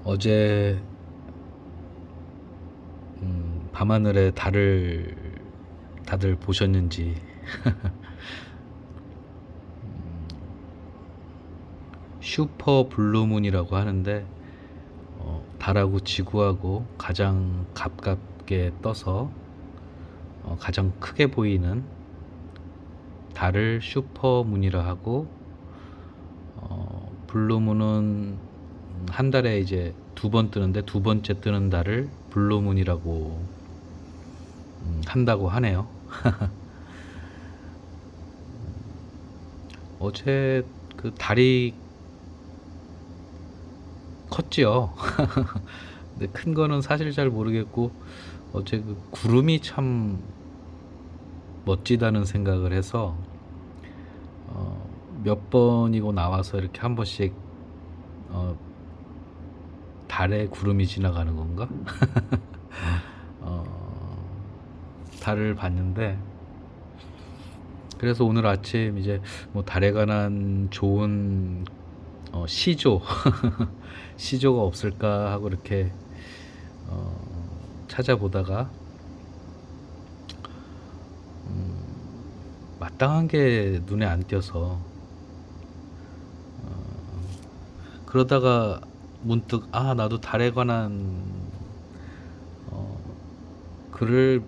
어제 밤하늘의 달을 다들 보셨는지. 슈퍼 블루문이라고 하는데 달하고 지구하고 가장 가깝게 떠서 가장 크게 보이는 달을 슈퍼문이라 하고, 블루문은 한 달에 이제 2번 뜨는데 2번째 뜨는 달을 블루문이라고 한다고 하네요. 어제 그 달이 컸지요. 근데 큰 거는 사실 잘 모르겠고, 어제 그 구름이 참 멋지다는 생각을 해서 몇 번이고 나와서 이렇게 한 번씩 달에 구름이 지나가는 건가? 달을 봤는데, 그래서 오늘 아침 이제 뭐 달에 관한 좋은 시조 시조가 없을까 하고 이렇게 찾아보다가 마땅한 게 눈에 안 띄어서, 그러다가 문득 나도 달에 관한 글을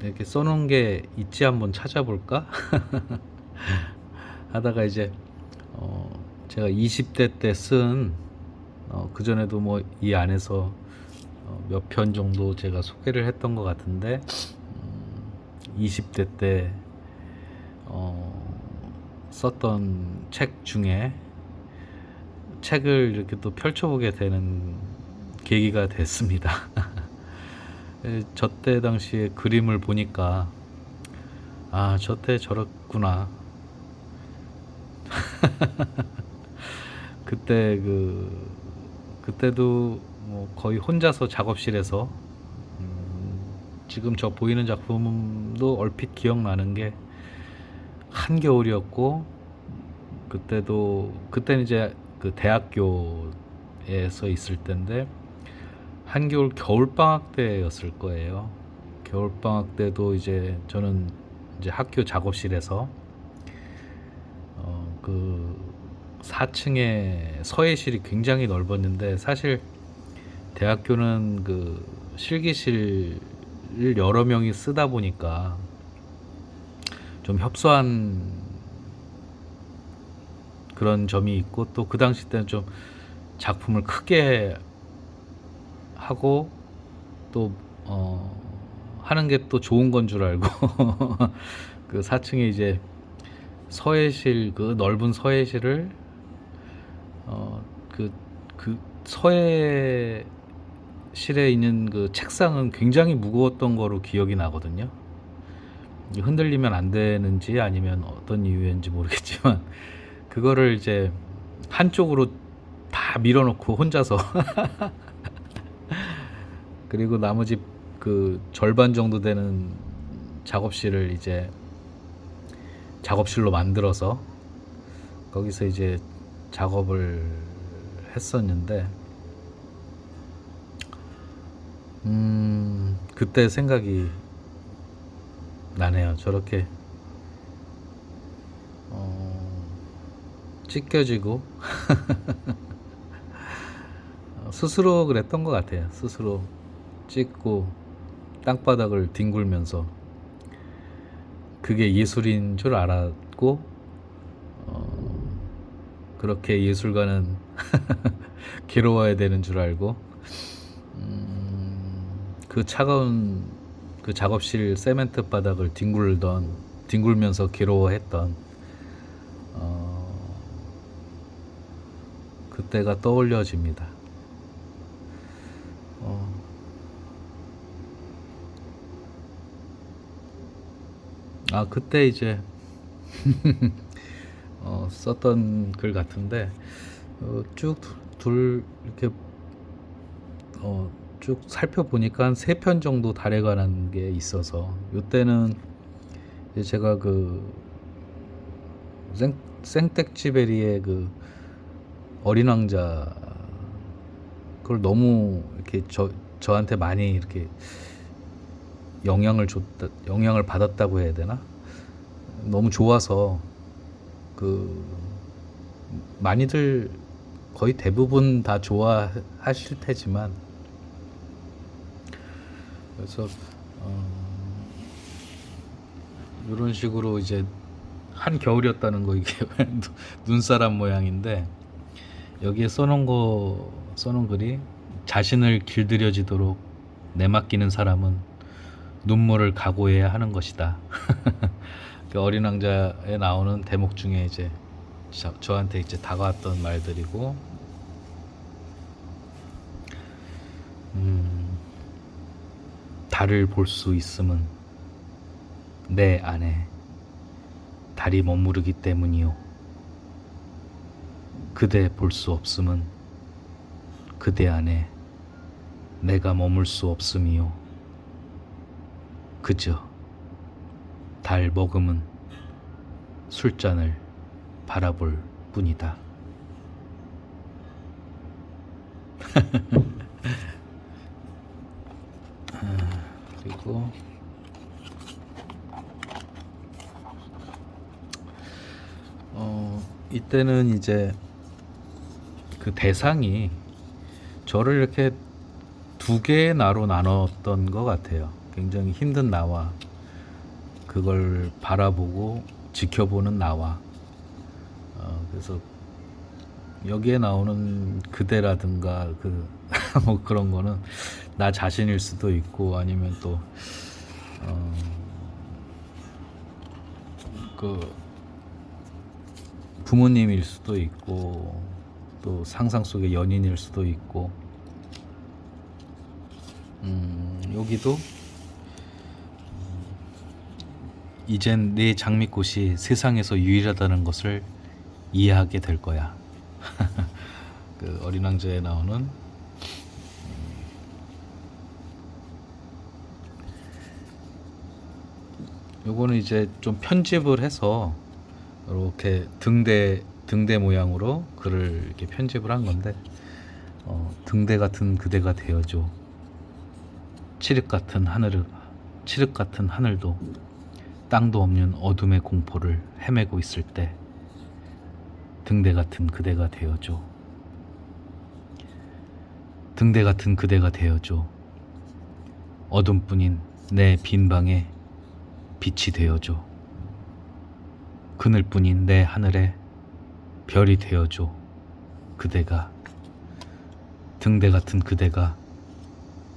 이렇게 써놓은 게 있지 한번 찾아볼까 하다가 이제 제가 20대 때 쓴, 그전에도 뭐 이 안에서 몇 편 정도 제가 소개를 했던 것 같은데, 20대 때 썼던 책 중에 책을 이렇게 또 펼쳐보게 되는 계기가 됐습니다. 저 때 당시에 그림을 보니까 저 때 저랬구나. 그때도 뭐 거의 혼자서 작업실에서, 지금 저 보이는 작품도 얼핏 기억나는 게 한겨울이었고, 그때는 이제 그 대학교에서 있을 때인데 한겨울 겨울방학 때였을 거예요. 겨울방학 때도 이제 저는 이제 학교 작업실에서 그 4층에 서예실이 굉장히 넓었는데, 사실 대학교는 그 실기실을 여러 명이 쓰다 보니까 좀 협소한 그런 점이 있고, 또 그 당시 때는 좀 작품을 크게 하고 또 하는 게 또 좋은 건 줄 알고 그 4층에 이제 서예실, 그 넓은 서예실을 그 서예실에 있는 그 책상은 굉장히 무거웠던 거로 기억이 나거든요. 흔들리면 안 되는지 아니면 어떤 이유인지 모르겠지만 그거를 이제 한쪽으로 다 밀어놓고 혼자서 그리고 나머지 그 절반 정도 되는 작업실을 이제 작업실로 만들어서 거기서 이제 작업을 했었는데, 그때 생각이 나네요. 저렇게 찢겨지고 스스로 그랬던 것 같아요. 스스로 찢고 땅바닥을 뒹굴면서 그게 예술인 줄 알았고, 그렇게 예술가는 괴로워야 되는 줄 알고, 그 차가운 그 작업실 세멘트 바닥을 뒹굴면서 괴로워했던 그때가 떠올려집니다. 그때 이제 썼던 글 같은데, 이렇게 쭉 살펴보니까 한 3편 정도 달에 관한 게 있어서, 이때는 제가 그 생텍쥐베리의 그 어린 왕자 그걸 너무 이렇게 저한테 많이 이렇게 영향을 받았다고 해야 되나? 너무 좋아서 그 많이들 거의 대부분 다 좋아하실 테지만, 그래서 이런 식으로 이제 한 겨울이었다는 거, 이게 눈사람 모양인데, 여기에 써놓은 글이, 자신을 길들여지도록 내맡기는 사람은 눈물을 각오해야 하는 것이다. 그 어린 왕자에 나오는 대목 중에 이제 저한테 이제 다가왔던 말들이고, 달을 볼 수 있음은 내 안에 달이 머무르기 때문이요. 그대 볼 수 없음은 그대 안에 내가 머물 수 없음이요. 그저 달 머금은 술잔을 바라볼 뿐이다. 그리고 이때는 이제 그 대상이 저를 이렇게 두 개의 나로 나눴던 것 같아요. 굉장히 힘든 나와, 그걸 바라보고 지켜보는 나와. 그래서 여기에 나오는 그대라든가 뭐 그런 거는 나 자신일 수도 있고, 아니면 또 그 부모님일 수도 있고, 또 상상 속의 연인일 수도 있고, 여기도 이젠 내 장미꽃이 세상에서 유일하다는 것을 이해하게 될 거야. 그 어린 왕자에 나오는 요거는 이제 좀 편집을 해서 이렇게 등대 모양으로 글을 이렇게 편집을 한 건데, 등대 같은 그대가 되어줘. 칠흑 같은 하늘도 땅도 없는 어둠의 공포를 헤매고 있을 때 등대 같은 그대가 되어줘. 등대 같은 그대가 되어줘. 어둠뿐인 내 빈 방에 빛이 되어줘. 그늘뿐인 내 하늘에 별이 되어줘. 그대가, 등대 같은 그대가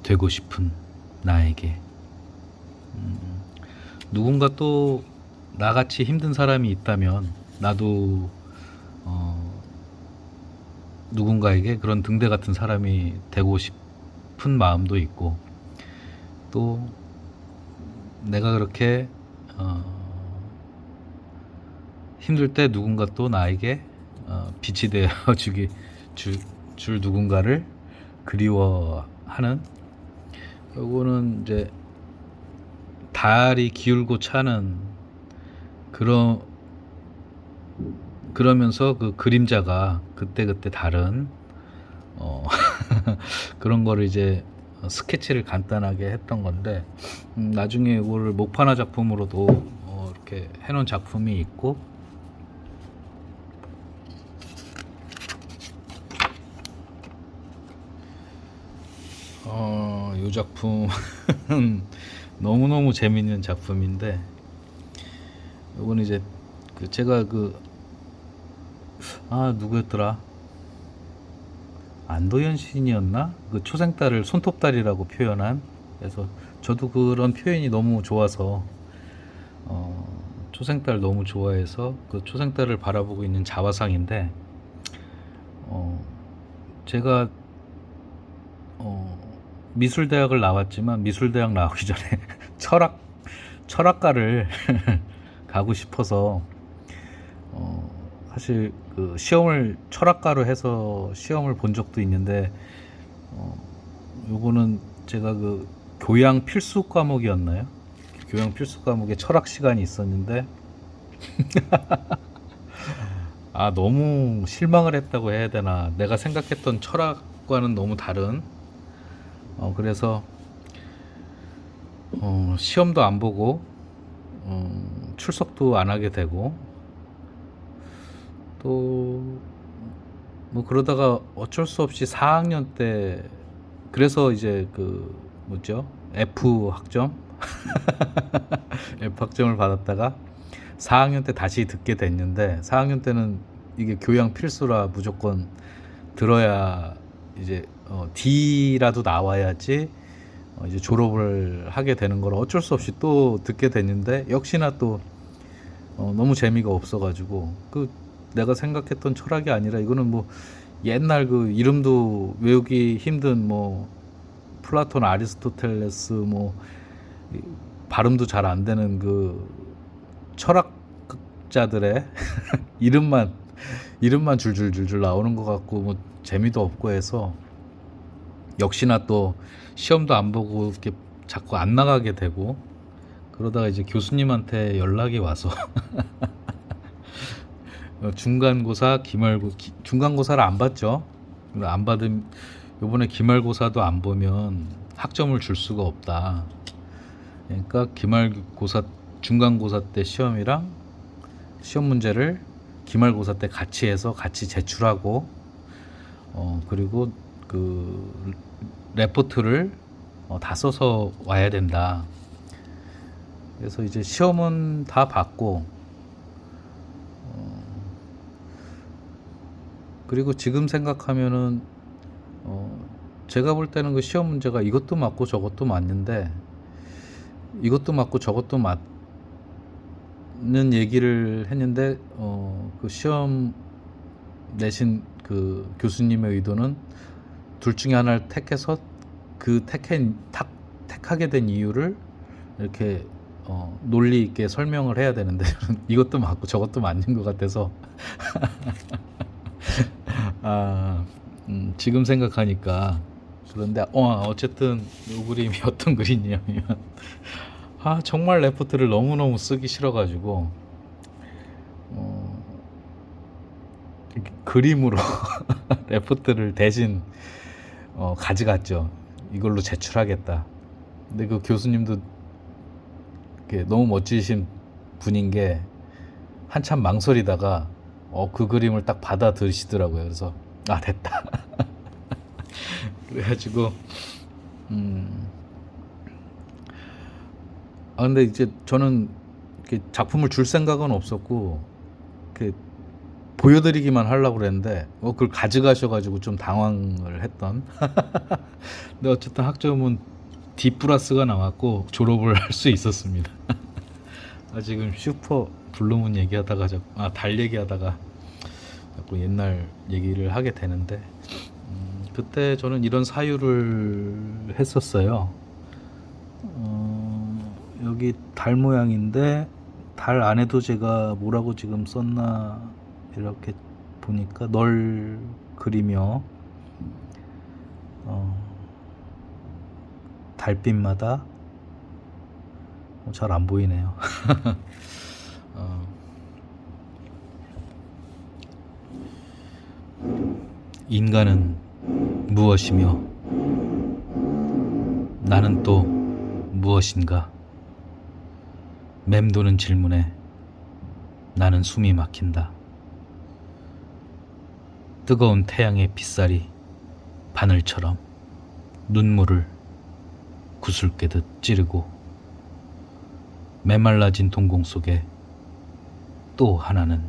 되고 싶은 나에게. 누군가 또 나같이 힘든 사람이 있다면 나도 누군가에게 그런 등대 같은 사람이 되고 싶은 마음도 있고, 또 내가 그렇게 힘들 때 누군가 또 나에게 빛이 되어 줄 누군가를 그리워하는, 요거는 이제 달이 기울고 차는 그러면서 그 그림자가 그때그때 다른 그런 거를 이제 스케치를 간단하게 했던 건데, 나중에 이거를 목판화 작품으로도 이렇게 해놓은 작품이 있고, 이 작품은 너무너무 재밌는 작품인데, 이거는 이제 제가 누구였더라? 안도현 시인이었나? 그 초생달을 손톱달이라고 표현한. 그래서 저도 그런 표현이 너무 좋아서 초생달 너무 좋아해서 그 초생달을 바라보고 있는 자화상인데, 제가 미술대학을 나왔지만 미술대학 나오기 전에 철학과를 가고 싶어서 사실 그 시험을 철학과로 해서 시험을 본 적도 있는데, 요거는 제가 그 교양 필수 과목이었나요? 교양 필수 과목에 철학 시간이 있었는데 너무 실망을 했다고 해야 되나. 내가 생각했던 철학 것과는 너무 다른 그래서 시험도 안 보고 출석도 안 하게 되고 또 뭐 그러다가 어쩔 수 없이 4학년 때 그래서 이제 그 뭐죠? F 학점 F 학점을 받았다가 4학년 때 다시 듣게 됐는데 4학년 때는 이게 교양 필수라 무조건 들어야 이제 D라도 나와야지 이제 졸업을 하게 되는 걸 어쩔 수 없이 또 듣게 됐는데 역시나 또 너무 재미가 없어가지고 그 내가 생각했던 철학이 아니라 이거는 뭐 옛날 그 이름도 외우기 힘든 뭐 플라톤, 아리스토텔레스 뭐 발음도 잘 안 되는 그 철학자들의 이름만 줄줄줄줄 나오는 것 같고 뭐 재미도 없고 해서 역시나 또 시험도 안 보고 이렇게 자꾸 안 나가게 되고 그러다가 이제 교수님한테 연락이 와서 중간고사, 중간고사를 안 봤죠. 안 받은 요번에 기말고사도 안 보면 학점을 줄 수가 없다. 그러니까 기말고사, 중간고사 때 시험이랑 시험 문제를 기말고사 때 같이 해서 같이 제출하고 그리고 그 레포트를 다 써서 와야 된다. 그래서 이제 시험은 다 봤고 그리고 지금 생각하면은 제가 볼 때는 그 시험 문제가 이것도 맞고 저것도 맞는데 이것도 맞고 저것도 맞는 얘기를 했는데 그 시험 내신 그 교수님의 의도는 둘 중에 하나를 택해서 그 택하게 된 이유를 이렇게 논리 있게 설명을 해야 되는데 이것도 맞고 저것도 맞는 것 같아서 지금 생각하니까 그런데 어쨌든 이 그림이 어떤 그림이냐면 정말 레포트를 너무너무 쓰기 싫어가지고 그림으로 레포트를 대신 가져갔죠. 이걸로 제출하겠다. 근데 그 교수님도 너무 멋지신 분인 게 한참 망설이다가 그 그림을 딱 받아들이시더라고요. 그래서 됐다. 그래가지고 근데 이제 저는 이렇게 작품을 줄 생각은 없었고 이렇게 보여드리기만 하려고 그랬는데 그걸 가져가셔가지고 좀 당황을 했던. 근데 어쨌든 학점은 D 플러스가 나왔고 졸업을 할 수 있었습니다. 지금 슈퍼 블루문 얘기하다가 달 얘기하다가 자꾸 옛날 얘기를 하게 되는데 그때 저는 이런 사유를 했었어요. 여기 달 모양인데 달 안에도 제가 뭐라고 지금 썼나 이렇게 보니까 널 그리며 달빛마다 잘 안 보이네요. 인간은 무엇이며 나는 또 무엇인가? 맴도는 질문에 나는 숨이 막힌다. 뜨거운 태양의 빗살이 바늘처럼 눈물을 구슬깨듯 찌르고 메말라진 동공 속에 또 하나는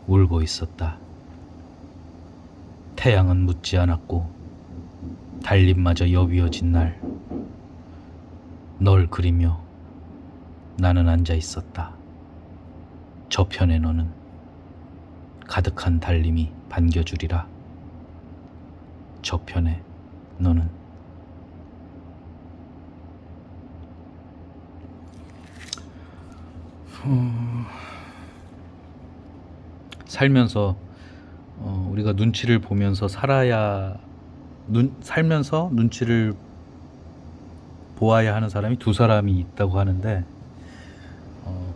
울고 있었다. 태양은 묻지 않았고 달빛마저 여위어진 날 널 그리며 나는 앉아 있었다. 저편에 너는 가득한 달림이 반겨주리라. 저편에 너는 살면서 우리가 눈치를 보면서 살아야 살면서 눈치를 보아야 하는 사람이 두 사람이 있다고 하는데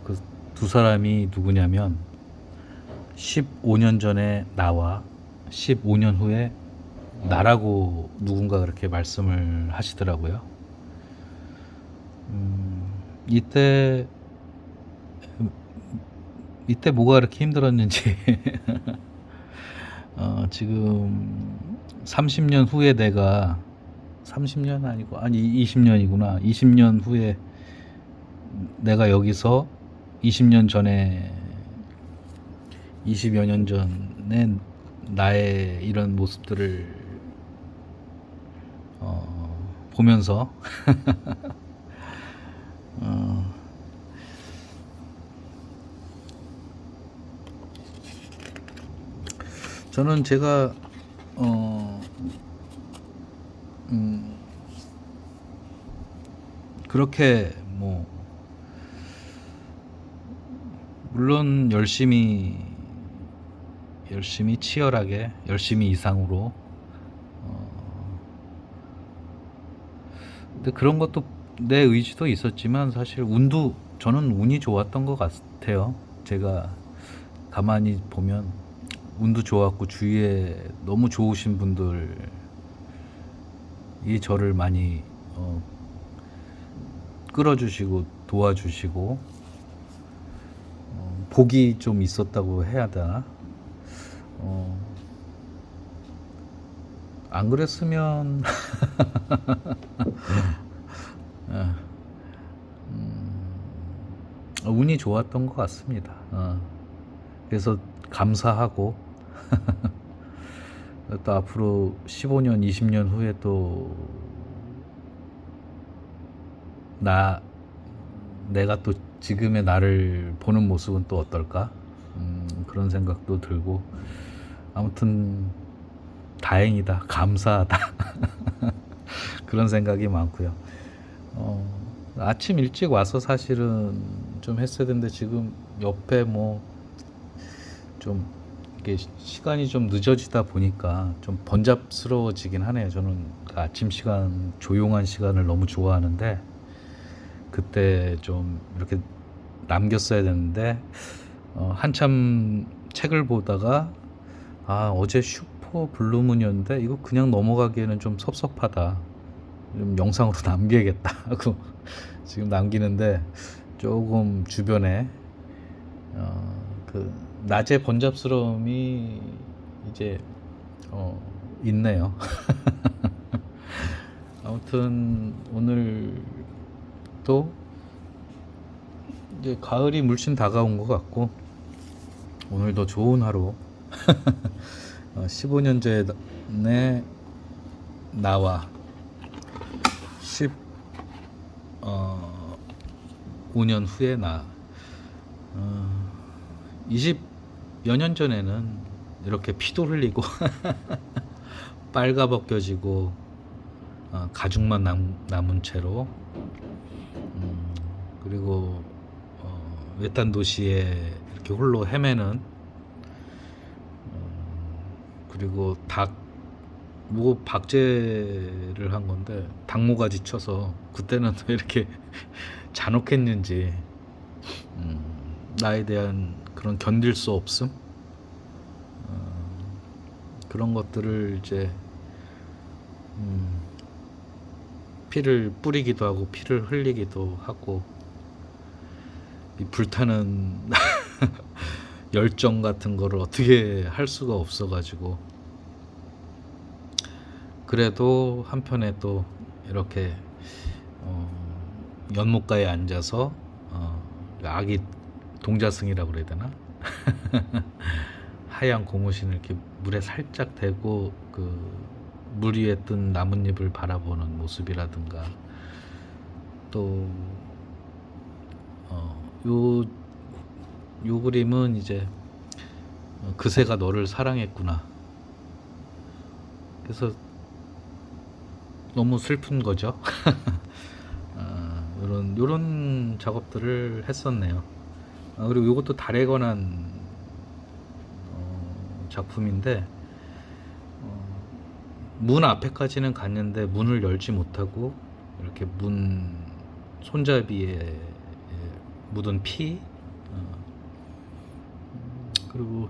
그 두 사람이 누구냐면 15년 전에 나와 15년 후에 나라고 누군가 그렇게 말씀을 하시더라고요. 이때 뭐가 그렇게 힘들었는지 지금 30년 후에 내가 30년 아니고 아니 20년이구나. 20년 후에 내가 여기서 20년 전에 20여 년 전에 나의 이런 모습들을 보면서 저는 제가 그렇게 뭐 물론 열심히 치열하게 열심히 이상으로 근데 그런 것도 내 의지도 있었지만 사실 저는 운이 좋았던 것 같아요. 제가 가만히 보면 운도 좋았고 주위에 너무 좋으신 분들이 저를 많이 끌어주시고 도와주시고 복이 좀 있었다고 해야 되나? 안 그랬으면 운이 좋았던 것 같습니다. 그래서 감사하고 또 앞으로 15년, 20년 후에 또 내가 또 지금의 나를 보는 모습은 또 어떨까? 그런 생각도 들고 아무튼 다행이다, 감사하다 그런 생각이 많고요. 아침 일찍 와서 사실은 좀 했어야 되는데 지금 옆에 뭐 좀 이게 시간이 좀 늦어지다 보니까 좀 번잡스러워지긴 하네요. 저는 그 아침 시간, 조용한 시간을 너무 좋아하는데 그때 좀 이렇게 남겼어야 되는데 한참 책을 보다가 어제 슈퍼 블루문이었는데 이거 그냥 넘어가기에는 좀 섭섭하다, 좀 영상으로 남겨야겠다 하고 지금 남기는데 조금 주변에 그 낮의 번잡스러움이 이제 있네요. 아무튼 오늘 또 이제 가을이 물씬 다가온 것 같고 오늘도 좋은 하루 15년 전에 나와 15년 후에 나 20여 년 전에는 이렇게 피도 흘리고 빨가벗겨지고 가죽만 남은 채로 그리고 외딴 도시에 이렇게 홀로 헤매는 그리고 박제를 한 건데 닭모가지 쳐서 그때는 왜 이렇게 잔혹했는지 나에 대한 그런 견딜 수 없음 그런 것들을 이제 피를 뿌리기도 하고 피를 흘리기도 하고 이 불타는 열정 같은 거를 어떻게 할 수가 없어 가지고 그래도 한편에 또 이렇게 연못가에 앉아서 아기 동자승이라고 그래야 되나? 하얀 고무신을 이렇게 물에 살짝 대고 그 물 위에 뜬 나뭇잎을 바라보는 모습이라든가 또 요 그림은 이제 그새가 너를 사랑했구나. 그래서 너무 슬픈 거죠. 요런 작업들을 했었네요. 그리고 이것도 달에 관한 작품인데 문 앞에까지는 갔는데 문을 열지 못하고 이렇게 문 손잡이에 묻은 피 그리고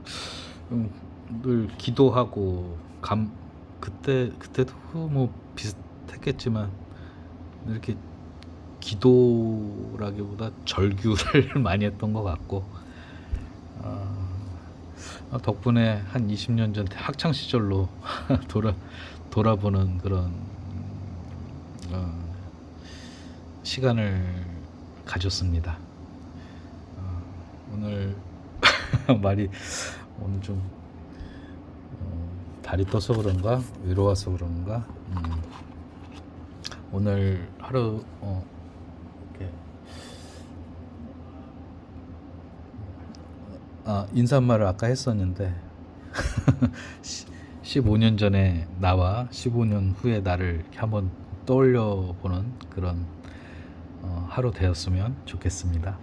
늘 기도하고 그때도 뭐 비슷했겠지만 이렇게 기도라기보다 절규를 많이 했던 것 같고, 덕분에 한 20년 전 학창 시절로 돌아보는 그런 시간을 가졌습니다. 오늘 말이 오늘 좀 달이 떠서 그런가 외로워서 그런가 오늘 하루 이렇게 인사말을 아까 했었는데 15년 전에 나와 15년 후에 나를 이렇게 한번 떠올려 보는 그런 하루 되었으면 좋겠습니다.